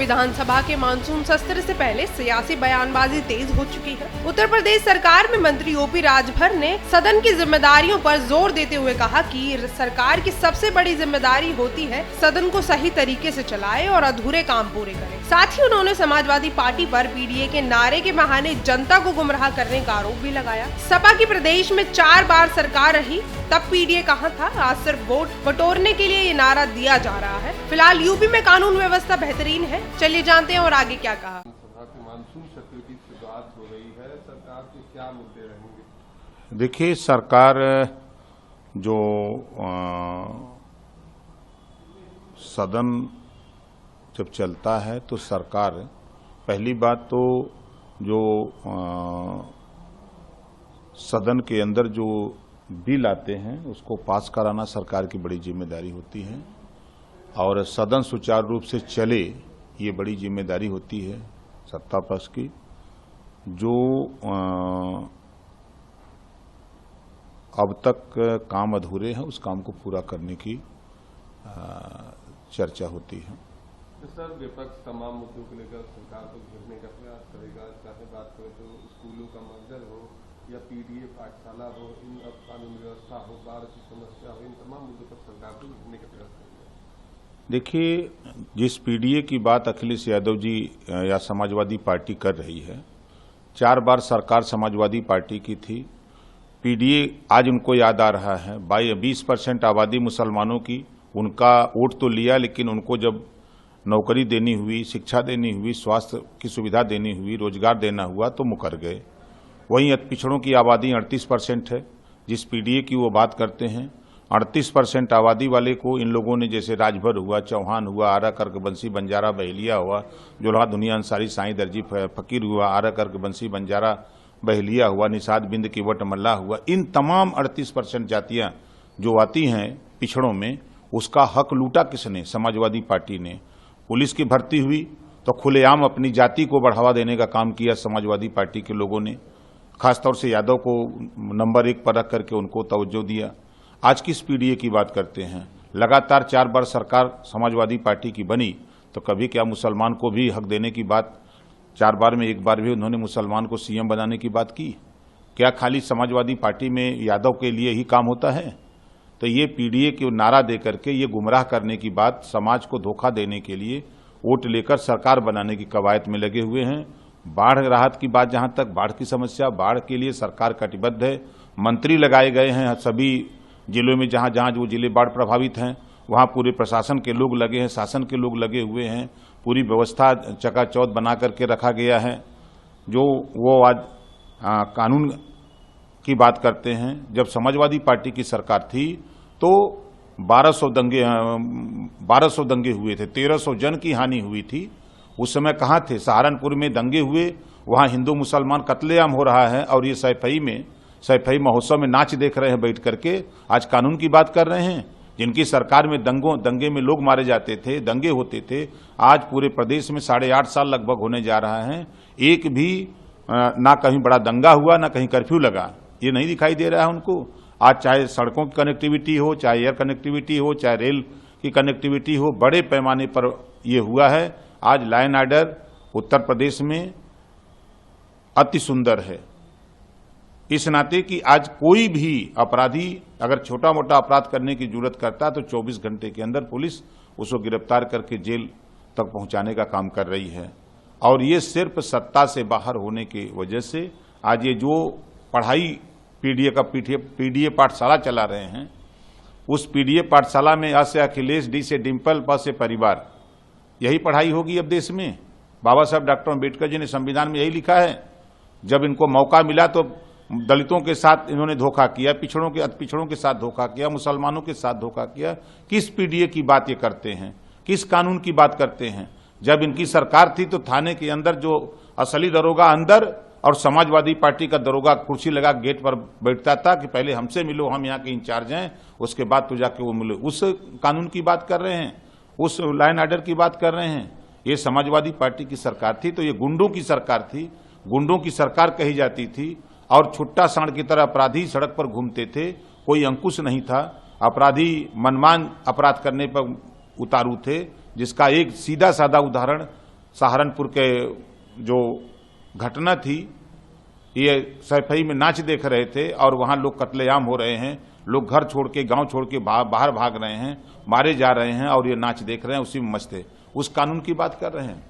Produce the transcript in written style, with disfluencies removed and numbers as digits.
विधानसभा के मानसून सत्र से पहले सियासी बयानबाजी तेज हो चुकी है। उत्तर प्रदेश सरकार में मंत्री ओपी राजभर ने सदन की जिम्मेदारियों पर जोर देते हुए कहा कि सरकार की सबसे बड़ी जिम्मेदारी होती है सदन को सही तरीके से चलाए और अधूरे काम पूरे करे। साथ ही उन्होंने समाजवादी पार्टी पर पीडीए के नारे के बहाने जनता को गुमराह करने का आरोप भी लगाया। सपा की प्रदेश में 4 बार सरकार रही, तब पीडीए कहाँ था? आज सिर्फ वोट बटोरने के लिए ये नारा दिया जा रहा है। फिलहाल यूपी में कानून व्यवस्था बेहतरीन है। चलिए जानते हैं और आगे क्या कहा। मानसून सत्र की शुरुआत हो रही है, सरकार के क्या मुद्दे रहेंगे? देखिए, सरकार जो सदन जब चलता है तो सरकार, पहली बात तो जो सदन के अंदर जो बिल आते हैं उसको पास कराना सरकार की बड़ी जिम्मेदारी होती है और सदन सुचारू रूप से चले ये बड़ी जिम्मेदारी होती है सत्ता पक्ष की। जो अब तक काम अधूरे हैं उस काम को पूरा करने की चर्चा होती है। सर, विपक्ष तमाम मुद्दों को लेकर सरकार को घेरने का प्रयास करेगा, चाहे बात करें तो स्कूलों का मर्जर हो या पीडीए पाठशाला हो, इन अब कानून व्यवस्था हो, बाढ़ की समस्या हो, इन तमाम मुद्दों पर सरकार को घेरने का प्रयास करेगा। देखिए, जिस पीडीए की बात अखिलेश यादव जी या समाजवादी पार्टी कर रही है, 4 बार सरकार समाजवादी पार्टी की थी। पीडीए आज उनको याद आ रहा है। 20% आबादी मुसलमानों की, उनका वोट तो लिया, लेकिन उनको जब नौकरी देनी हुई, शिक्षा देनी हुई, स्वास्थ्य की सुविधा देनी हुई, रोजगार देना हुआ तो मुकर गए। वहीं पिछड़ों की आबादी 38% है। जिस पीडीए की वो बात करते हैं, 38% आबादी वाले को इन लोगों ने, जैसे राजभर हुआ, चौहान हुआ, आरा कर्क बंसी बंजारा बहेलिया हुआ, जोल्हा दुनिया अंसारी साईं दर्जी फकीर हुआ, आरा कर्क बंसी बंजारा बहेलिया हुआ, निषाद बिंद की वट मल्ला हुआ, इन तमाम 38% जातियां जो आती हैं पिछड़ों में, उसका हक लूटा किसने? समाजवादी पार्टी ने। पुलिस की भर्ती हुई तो खुलेआम अपनी जाति को बढ़ावा देने का काम किया समाजवादी पार्टी के लोगों ने। खासतौर से यादव को नंबर 1 पर रख करके उनको तवज्जो दिया। आज किस पीडीए की बात करते हैं? लगातार 4 बार सरकार समाजवादी पार्टी की बनी तो कभी क्या मुसलमान को भी हक देने की बात? 4 बार में 1 बार भी उन्होंने मुसलमान को सीएम बनाने की बात की? क्या खाली समाजवादी पार्टी में यादव के लिए ही काम होता है? तो ये पीडीए के नारा दे करके ये गुमराह करने की बात, समाज को धोखा देने के लिए वोट लेकर सरकार बनाने की कवायद में लगे हुए हैं। बाढ़ राहत की बात, जहां तक बाढ़ की समस्या, बाढ़ के लिए सरकार कटिबद्ध है। मंत्री लगाए गए हैं सभी जिलों में, जहां जहां जो जिले बाढ़ प्रभावित हैं वहां पूरे प्रशासन के लोग लगे हैं, शासन के लोग लगे हुए हैं। पूरी व्यवस्था चकाचौंध बना करके रखा गया है। जो वो आज कानून की बात करते हैं, जब समाजवादी पार्टी की सरकार थी तो 1200 दंगे हुए थे, 1300 जन की हानि हुई थी। उस समय कहाँ थे? सहारनपुर में दंगे हुए, वहां हिंदू मुसलमान कत्लेआम हो रहा है और ये सैफई महोत्सव में नाच देख रहे हैं बैठ करके। आज कानून की बात कर रहे हैं। जिनकी सरकार में दंगे में लोग मारे जाते थे, दंगे होते थे, आज पूरे प्रदेश में 8.5 साल लगभग होने जा रहा है, एक भी ना कहीं बड़ा दंगा हुआ, ना कहीं कर्फ्यू लगा, ये नहीं दिखाई दे रहा है उनको। आज चाहे सड़कों की कनेक्टिविटी हो, चाहे एयर कनेक्टिविटी हो, चाहे रेल की कनेक्टिविटी हो, बड़े पैमाने पर यह हुआ है। आज law and order Uttar Pradesh में अति सुंदर है, इस नाते कि आज कोई भी अपराधी अगर छोटा मोटा अपराध करने की जरूरत करता तो 24 घंटे के अंदर पुलिस उसको गिरफ्तार करके जेल तक पहुंचाने का काम कर रही है। और ये सिर्फ सत्ता से बाहर होने की वजह से आज ये जो पढ़ाई पीडीए पाठशाला चला रहे हैं, उस पीडीए पाठशाला में अ से अखिलेश, डी से डिम्पल, प से परिवार, यही पढ़ाई होगी अब देश में। बाबा साहब डॉक्टर अम्बेडकर जी ने संविधान में यही लिखा है। जब इनको मौका मिला तो दलितों के साथ इन्होंने धोखा किया, पिछड़ों के साथ धोखा किया, मुसलमानों के साथ धोखा किया। किस पीडीए की बात ये करते हैं? किस कानून की बात करते हैं? जब इनकी सरकार थी तो थाने के अंदर जो असली दरोगा अंदर और समाजवादी पार्टी का दरोगा कुर्सी लगा गेट पर बैठता था कि पहले हमसे मिलो, हम यहाँ के इंचार्ज हैं, उसके बाद तो जाके वो मिलो। उस कानून की बात कर रहे हैं, उस लॉ एंड ऑर्डर की बात कर रहे हैं। ये समाजवादी पार्टी की सरकार थी तो ये गुंडों की सरकार थी, गुंडों की सरकार कही जाती थी। और छुट्टा सांड की तरह अपराधी सड़क पर घूमते थे, कोई अंकुश नहीं था। अपराधी मनमान अपराध करने पर उतारू थे, जिसका एक सीधा साधा उदाहरण सहारनपुर के जो घटना थी, ये सैफई में नाच देख रहे थे और वहां लोग कत्लेआम हो रहे हैं, लोग घर छोड़ के गांव छोड़ के बाहर भाग रहे हैं, मारे जा रहे हैं और ये नाच देख रहे हैं, उसी में मस्त है। उस कानून की बात कर रहे हैं।